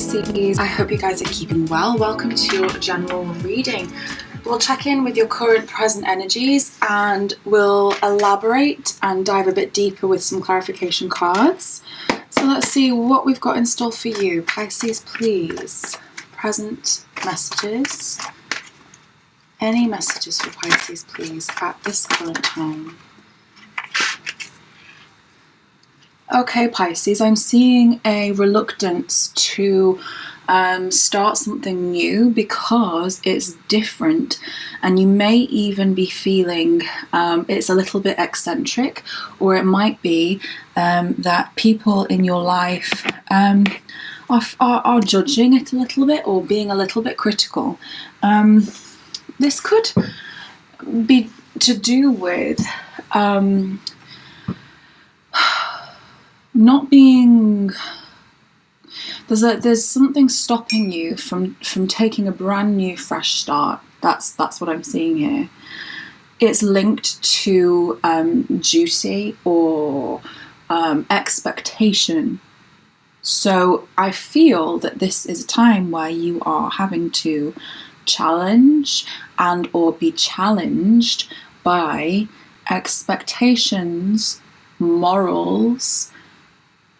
Pisces, I hope you guys are keeping well. Welcome to your general reading. We'll check in with your current present energies and we'll elaborate and dive a bit deeper with some clarification cards. So let's see what we've got in store for you. Pisces, please. Present messages. Any messages for Pisces, please, at this current time. Okay, Pisces, I'm seeing a reluctance to start something new because it's different, and you may even be feeling it's a little bit eccentric, or it might be that people in your life are judging it a little bit or being a little bit critical. This could be to do with not being, there's something stopping you from taking a brand new fresh start. That's what I'm seeing here. It's linked to duty or expectation. So I feel that this is a time where you are having to challenge and or be challenged by expectations, morals,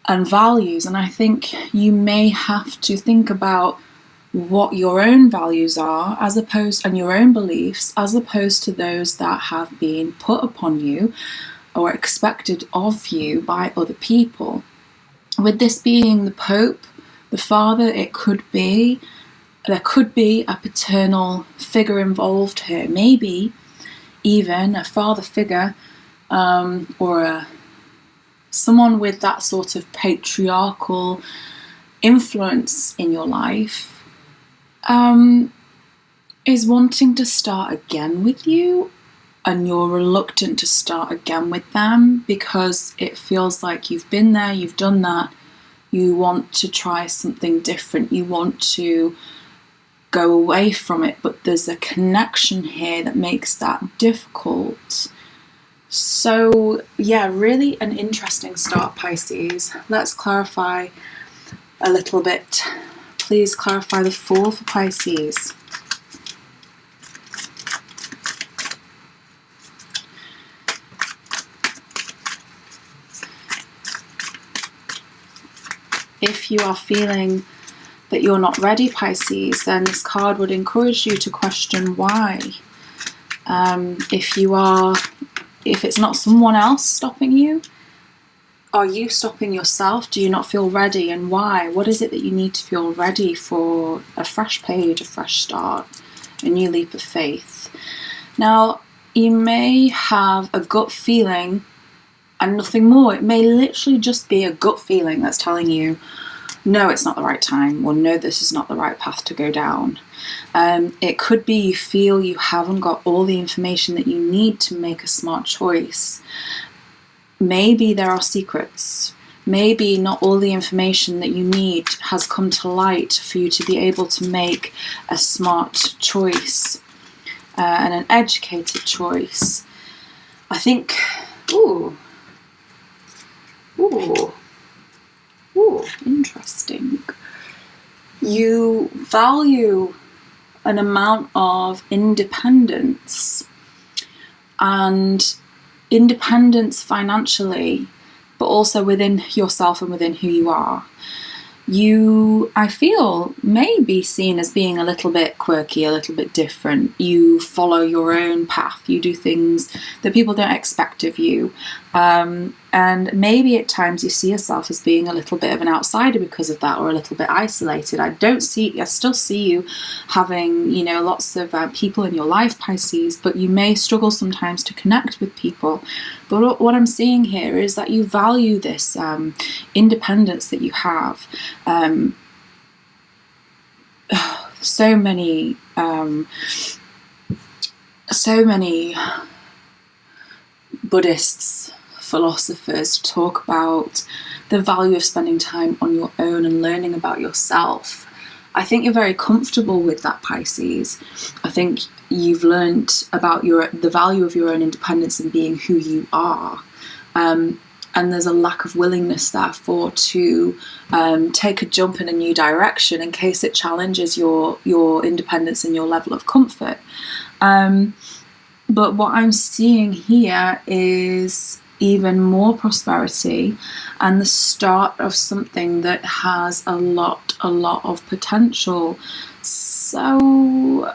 and values. And I think you may have to think about what your own values are and your own beliefs, as opposed to those that have been put upon you or expected of you by other people. With this being the Pope, the Father, there could be a paternal figure involved here, maybe even a father figure, or someone with that sort of patriarchal influence in your life is wanting to start again with you, and you're reluctant to start again with them because it feels like you've been there, you've done that, you want to try something different, you want to go away from it, but there's a connection here that makes that difficult. So yeah, really an interesting start, Pisces. Let's clarify a little bit. Please clarify the Fool for Pisces. If you are feeling that you're not ready, Pisces, then this card would encourage you to question why. If it's not someone else stopping you, are you stopping yourself? Do you not feel ready, and why? What is it that you need to feel ready for? A fresh page, a fresh start, a new leap of faith. Now, you may have a gut feeling and nothing more. It may literally just be a gut feeling that's telling you, no, it's not the right time, or no, this is not the right path to go down. It could be you feel you haven't got all the information that you need to make a smart choice. Maybe there are secrets. Maybe not all the information that you need has come to light for you to be able to make a smart choice and an educated choice. I think, interesting. You value an amount of independence, and independence financially, but also within yourself and within who you are. You, I feel, may be seen as being a little bit quirky, a little bit different. You follow your own path. You do things that people don't expect of you. And maybe at times you see yourself as being a little bit of an outsider because of that, or a little bit isolated. I still see you having, lots of people in your life, Pisces, but you may struggle sometimes to connect with people. But what I'm seeing here is that you value this independence that you have. So many Buddhists, philosophers talk about the value of spending time on your own and learning about yourself. I think you're very comfortable with that, Pisces. I think you've learned about the value of your own independence and being who you are. and there's a lack of willingness, therefore, to take a jump in a new direction in case it challenges your independence and your level of comfort. But what I'm seeing here is even more prosperity and the start of something that has a lot of potential. So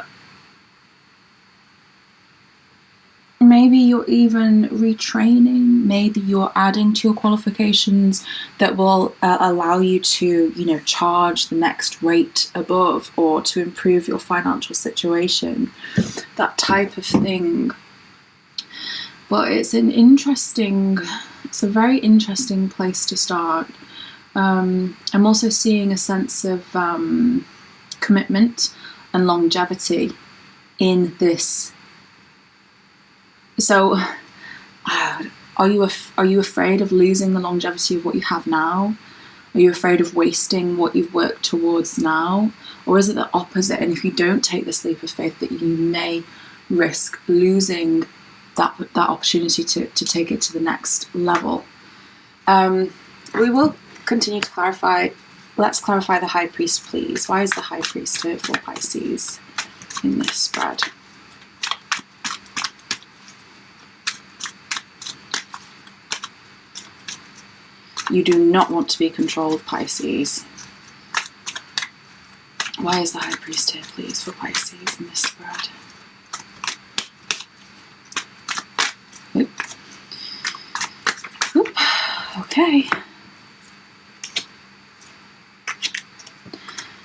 maybe you're even retraining, maybe you're adding to your qualifications that will allow you to, charge the next rate above, or to improve your financial situation, that type of thing. But it's a very interesting place to start. I'm also seeing a sense of commitment and longevity in this. So, are you afraid of losing the longevity of what you have now? Are you afraid of wasting what you've worked towards now? Or is it the opposite? And if you don't take this leap of faith, that you may risk losing that opportunity to take it to the next level. We will continue to clarify. Let's clarify the High Priest, please. Why is the High Priest here for Pisces in this spread? You do not want to be controlled, Pisces. Why is the High Priest here, please, for Pisces in this spread? Oop. Okay.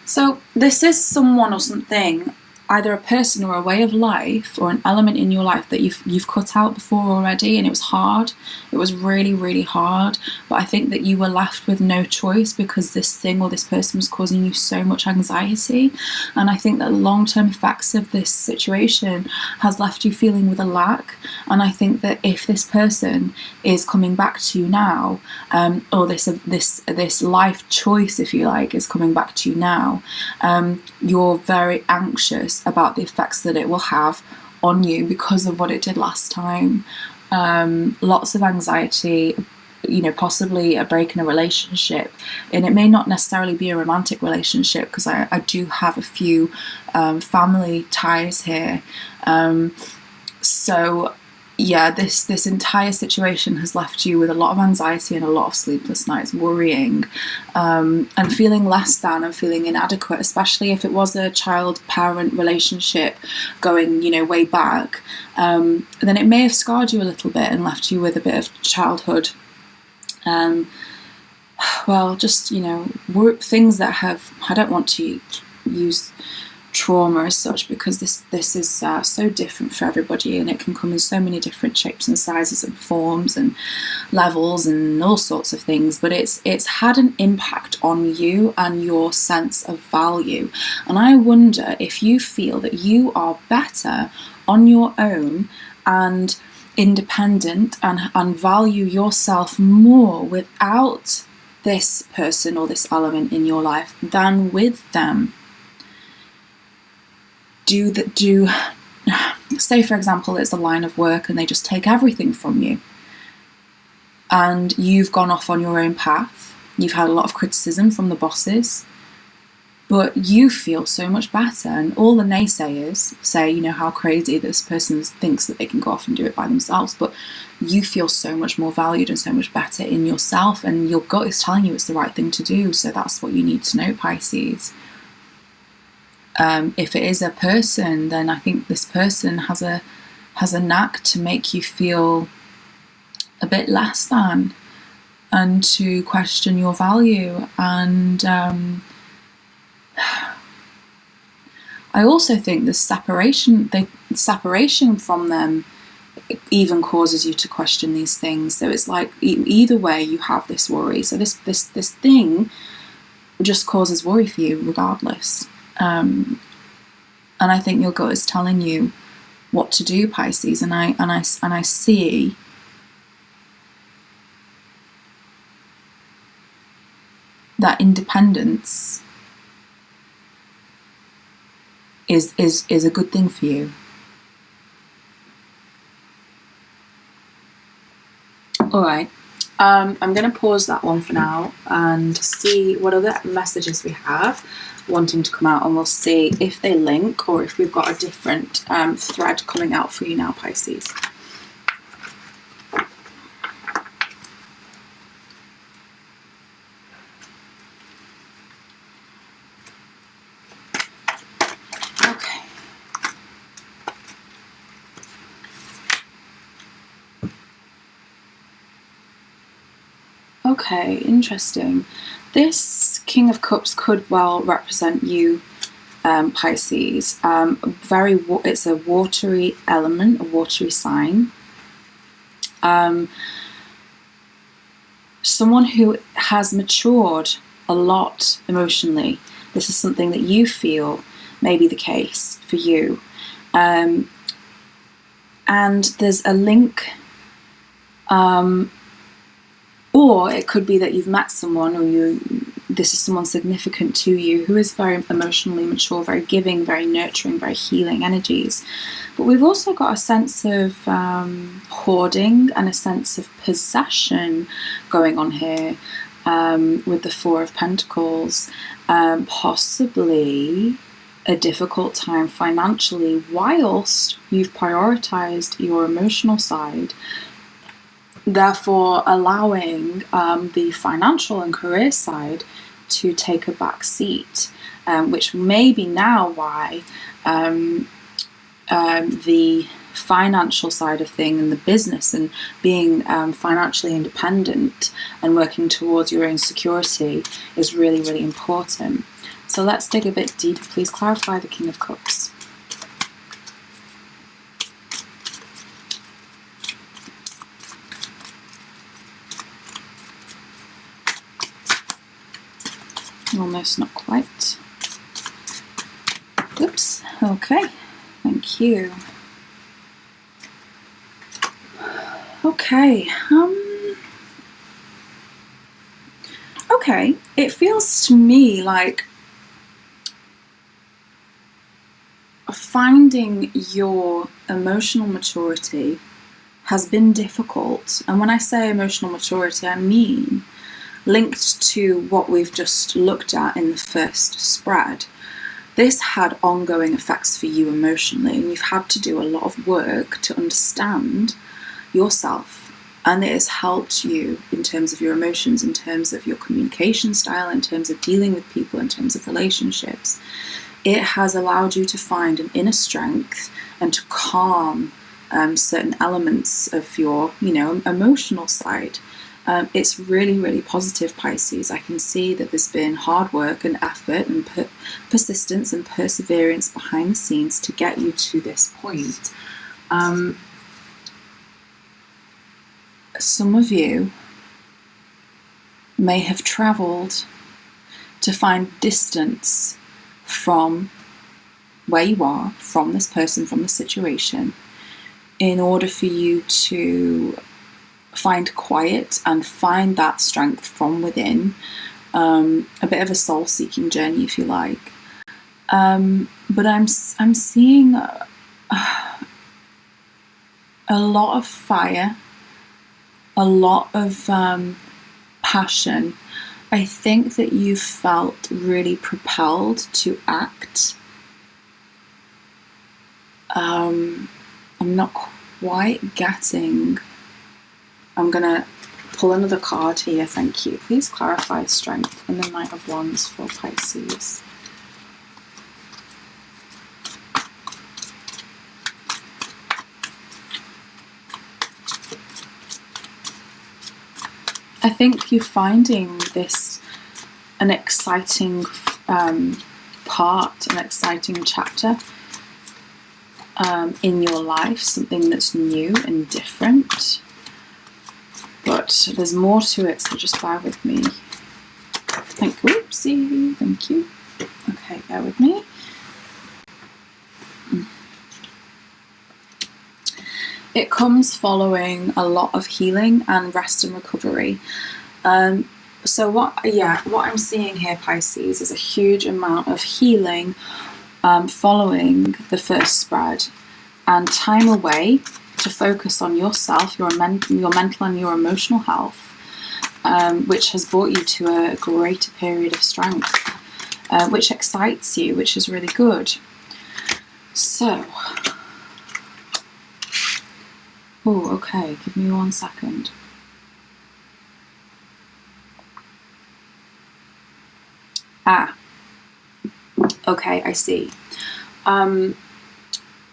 So this is someone or something, either a person or a way of life or an element in your life that you've cut out before already, and it was hard. It was really, really hard. But I think that you were left with no choice because this thing or this person was causing you so much anxiety. And I think that the long-term effects of this situation has left you feeling with a lack. And I think that if this person is coming back to you now, or this life choice, if you like, is coming back to you now, you're very anxious about the effects that it will have on you because of what it did last time. Lots of anxiety, possibly a break in a relationship, and it may not necessarily be a romantic relationship, because I do have a few family ties here. So yeah, this entire situation has left you with a lot of anxiety and a lot of sleepless nights, worrying, and feeling less than and feeling inadequate, especially if it was a child-parent relationship going, way back. Then it may have scarred you a little bit and left you with a bit of childhood. Just, things that I don't want to use trauma as such, because this is so different for everybody, and it can come in so many different shapes and sizes and forms and levels and all sorts of things. But it's had an impact on you and your sense of value. And I wonder if you feel that you are better on your own and independent and value yourself more without this person or this element in your life than with them. Say, for example, it's a line of work and they just take everything from you, and you've gone off on your own path. You've had a lot of criticism from the bosses, but you feel so much better, and all the naysayers say, how crazy this person thinks that they can go off and do it by themselves, but you feel so much more valued and so much better in yourself, and your gut is telling you it's the right thing to do. So that's what you need to know, Pisces. If it is a person, then I think this person has a knack to make you feel a bit less than, and to question your value. And I also think the separation from them even causes you to question these things. So it's like either way you have this worry. So this thing just causes worry for you regardless. And I think your gut is telling you what to do, Pisces. And I see that independence is a good thing for you. All right. I'm going to pause that one for now and see what other messages we have wanting to come out, and we'll see if they link or if we've got a different thread coming out for you now, Pisces. Okay. Okay, interesting. This King of Cups could well represent you, Pisces. It's a watery element, a watery sign. Someone who has matured a lot emotionally. This is something that you feel may be the case for you. And there's a link, or it could be that you've met someone, or this is someone significant to you who is very emotionally mature, very giving, very nurturing, very healing energies. But we've also got a sense of hoarding and a sense of possession going on here with the Four of Pentacles. Possibly a difficult time financially whilst you've prioritized your emotional side, therefore allowing the financial and career side to take a back seat, which may be now why the financial side of thing and the business and being financially independent and working towards your own security is really, really important. So let's dig a bit deeper. Please clarify the King of Cups. Almost, not quite. Oops. Okay. Thank you. Okay. Okay. It feels to me like finding your emotional maturity has been difficult. And when I say emotional maturity, I mean linked to what we've just looked at in the first spread. This had ongoing effects for you emotionally, and you've had to do a lot of work to understand yourself. And it has helped you in terms of your emotions, in terms of your communication style, in terms of dealing with people, in terms of relationships. It has allowed you to find an inner strength and to calm certain elements of your, emotional side. It's really, really positive, Pisces. I can see that there's been hard work and effort and persistence and perseverance behind the scenes to get you to this point. Some of you may have traveled to find distance from where you are, from this person, from the situation, in order for you to find quiet and find that strength from within. A bit of a soul-seeking journey, if you like. But I'm seeing a lot of fire, a lot of passion. I think that you felt really propelled to act. I'm not quite getting. I'm going to pull another card here, thank you. Please clarify strength and the Knight of Wands for Pisces. I think you're finding this an exciting part, an exciting chapter in your life, something that's new and different. But there's more to it, so just bear with me. Thank you. Oopsie. Thank you. Okay, bear with me. It comes following a lot of healing and rest and recovery. So what I'm seeing here, Pisces, is a huge amount of healing following the first spread, and time away to focus on yourself, your mental and your emotional health, which has brought you to a greater period of strength, which excites you, which is really good. So, oh, okay, give me 1 second. Okay, I see.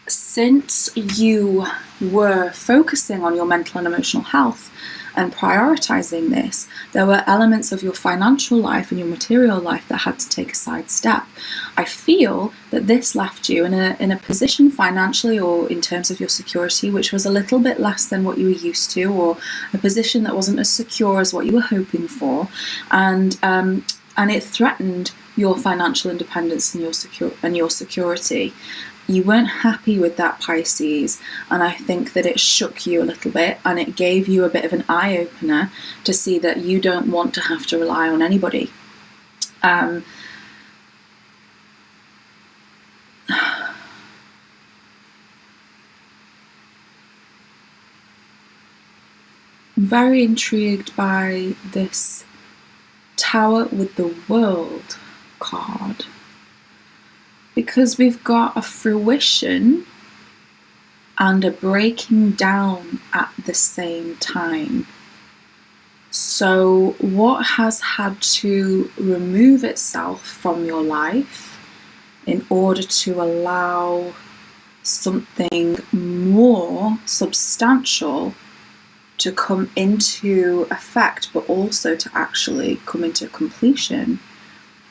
Since you were focusing on your mental and emotional health and prioritizing this, there were elements of your financial life and your material life that had to take a side step. I feel that this left you in a position financially or in terms of your security, which was a little bit less than what you were used to, or a position that wasn't as secure as what you were hoping for, and it threatened your financial independence and your security. You weren't happy with that, Pisces, and I think that it shook you a little bit, and it gave you a bit of an eye-opener to see that you don't want to have to rely on anybody. I'm very intrigued by this Tower with the World card, because we've got a fruition and a breaking down at the same time. So what has had to remove itself from your life in order to allow something more substantial to come into effect, but also to actually come into completion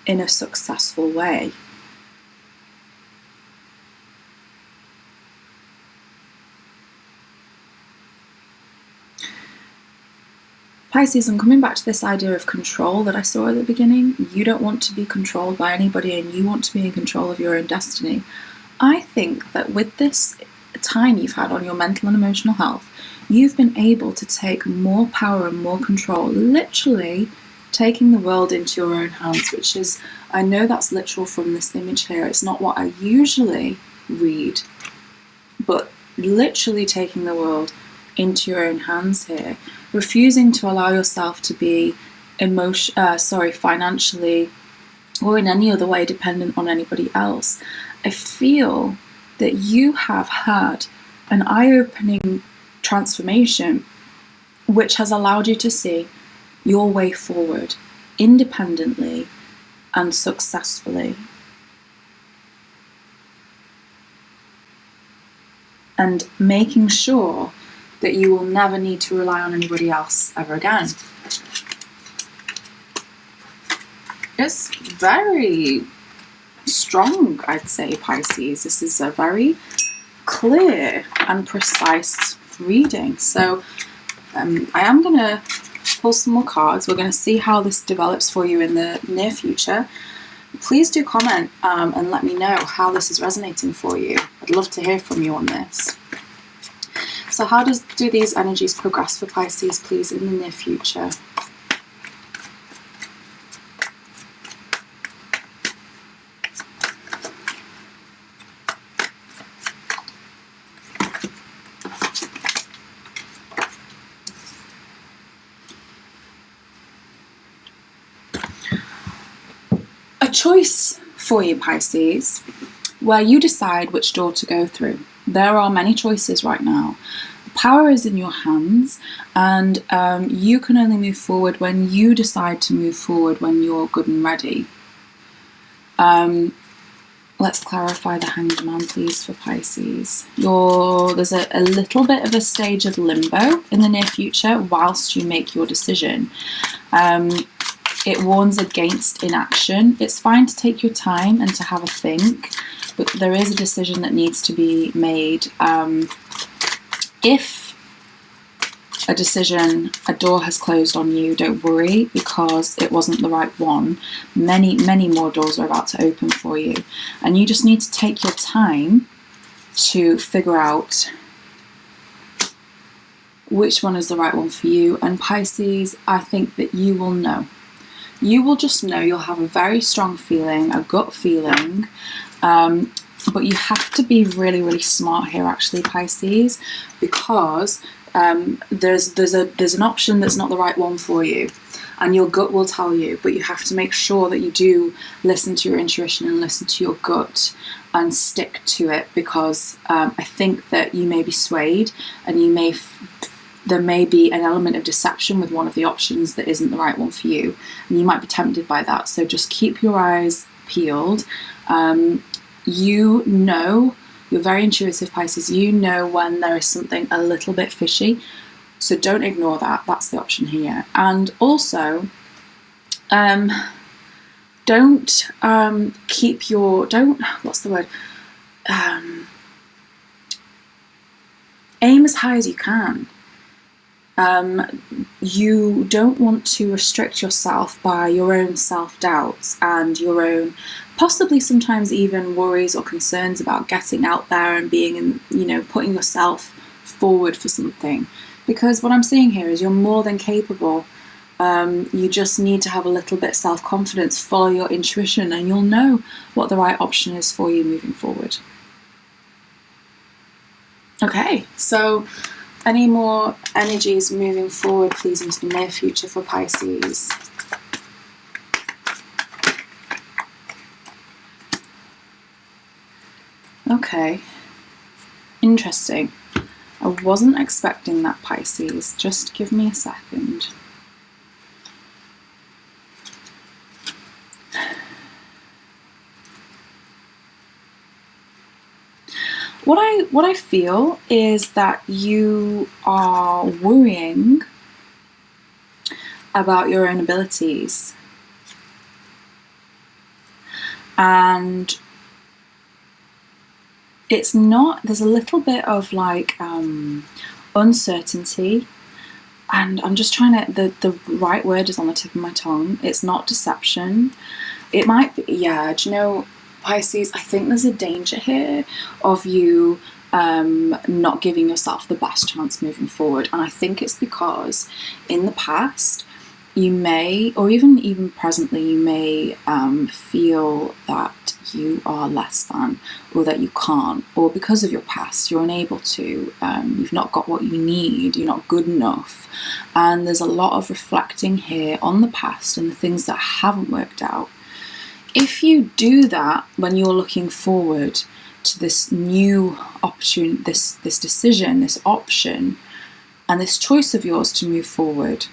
in a successful way. Pisces, I'm coming back to this idea of control that I saw at the beginning. You don't want to be controlled by anybody, and you want to be in control of your own destiny. I think that with this time you've had on your mental and emotional health, you've been able to take more power and more control, literally taking the world into your own hands, which is, I know that's literal from this image here. It's not what I usually read, but literally taking the world into your own hands here, refusing to allow yourself to be financially or in any other way dependent on anybody else. I feel that you have had an eye-opening transformation which has allowed you to see your way forward independently and successfully. And making sure that you will never need to rely on anybody else ever again. It's very strong, I'd say, Pisces. This is a very clear and precise reading. So I am going to pull some more cards. We're going to see how this develops for you in the near future. Please do comment and let me know how this is resonating for you. I'd love to hear from you on this. So how do these energies progress for Pisces, please, in the near future? A choice for you, Pisces, where you decide which door to go through. There are many choices right now. Power is in your hands, and you can only move forward when you decide to move forward, when you're good and ready. Let's clarify the Hanged Man, please, for Pisces. There's a little bit of a stage of limbo in the near future whilst you make your decision. It warns against inaction. It's fine to take your time and to have a think, but there is a decision that needs to be made. If a door has closed on you, don't worry, because it wasn't the right one. Many, many more doors are about to open for you, and you just need to take your time to figure out which one is the right one for you. And Pisces, I think that you will know. You will just know. You'll have a very strong feeling, a gut feeling, but you have to be really, really smart here, actually, Pisces, because there's an option that's not the right one for you, and your gut will tell you, but you have to make sure that you do listen to your intuition and listen to your gut and stick to it, because I think that you may be swayed, and there may be an element of deception with one of the options that isn't the right one for you, and you might be tempted by that. So just keep your eyes peeled. You're very intuitive, Pisces. You know when there is something a little bit fishy, so don't ignore that. That's the option here. And also, don't aim as high as you can. You don't want to restrict yourself by your own self-doubts and your own, possibly sometimes even worries or concerns about getting out there and putting yourself forward for something. Because what I'm seeing here is you're more than capable. You just need to have a little bit of self-confidence, follow your intuition, and you'll know what the right option is for you moving forward. Okay, so any more energies moving forward, please, into the near future for Pisces? Okay, interesting. I wasn't expecting that, Pisces. Just give me a second. What I feel is that you are worrying about your own abilities, and it's not, there's a little bit of uncertainty, and I'm just trying to, the right word is on the tip of my tongue. It's not deception. It might be, do you know, Pisces, I think there's a danger here of you not giving yourself the best chance moving forward. And I think it's because in the past you may, or even presently, you may feel that you are less than, or that you can't, or because of your past you're unable to, you've not got what you need, you're not good enough. And there's a lot of reflecting here on the past and the things that haven't worked out. If you do that when you're looking forward to this new opportunity, this decision, this option, and this choice of yours to move forward,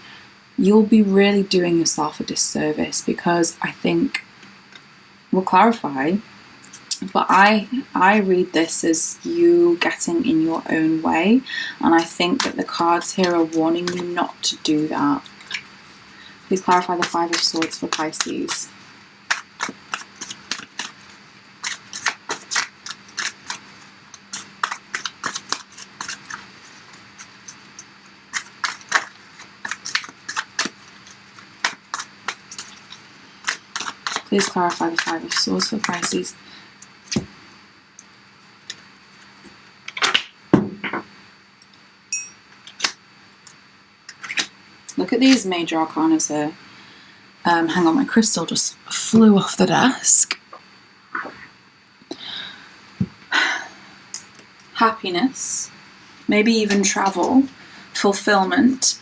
you'll be really doing yourself a disservice, because I think, we'll clarify, but I read this as you getting in your own way, and I think that the cards here are warning you not to do that. Please clarify the Five of Swords for Pisces. Please clarify the Five of Swords for Pisces. Look at these major arcanas here. Hang on, my crystal just flew off the desk. Happiness, maybe even travel, fulfillment.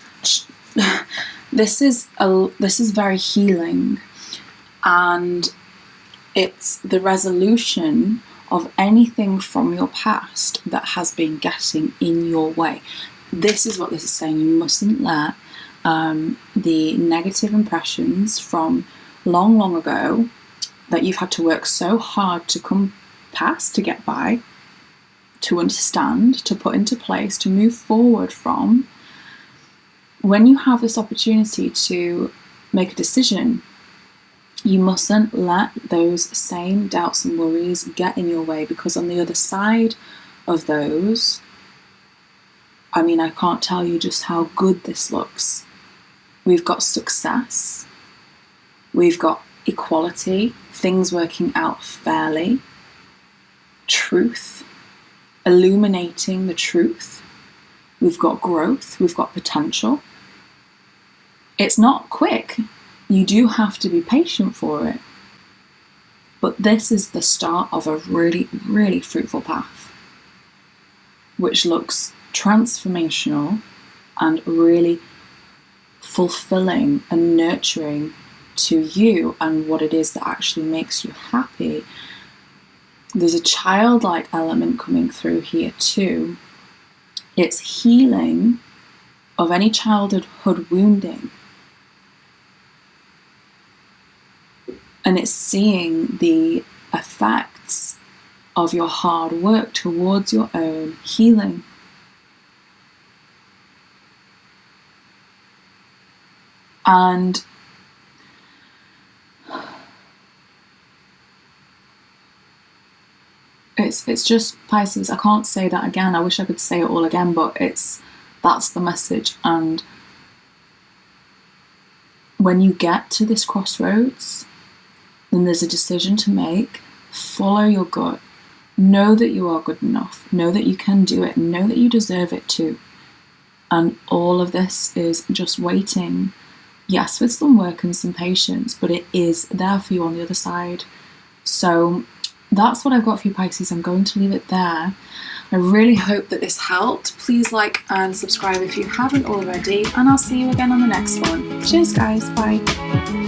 This is very healing. And it's the resolution of anything from your past that has been getting in your way. This is what this is saying. You mustn't let the negative impressions from long ago that you've had to work so hard to come past, to get by, to understand, to put into place, to move forward from. When you have this opportunity to make a decision, you mustn't let those same doubts and worries get in your way, because on the other side of those, I mean, I can't tell you just how good this looks. We've got success, we've got equality, things working out fairly, truth, illuminating the truth. We've got growth, we've got potential. It's not quick. You do have to be patient for it. But this is the start of a really, really fruitful path, which looks transformational and really fulfilling and nurturing to you and what it is that actually makes you happy. There's a childlike element coming through here too. It's healing of any childhood wounding. And it's seeing the effects of your hard work towards your own healing. And it's just, Pisces, I can't say that again. I wish I could say it all again, but that's the message. And when you get to this crossroads, then there's a decision to make. Follow your gut. Know that you are good enough. Know that you can do it. Know that you deserve it too. And all of this is just waiting. Yes, with some work and some patience, but it is there for you on the other side. So that's what I've got for you, Pisces. I'm going to leave it there. I really hope that this helped. Please like and subscribe if you haven't already, and I'll see you again on the next one. Cheers, guys. Bye.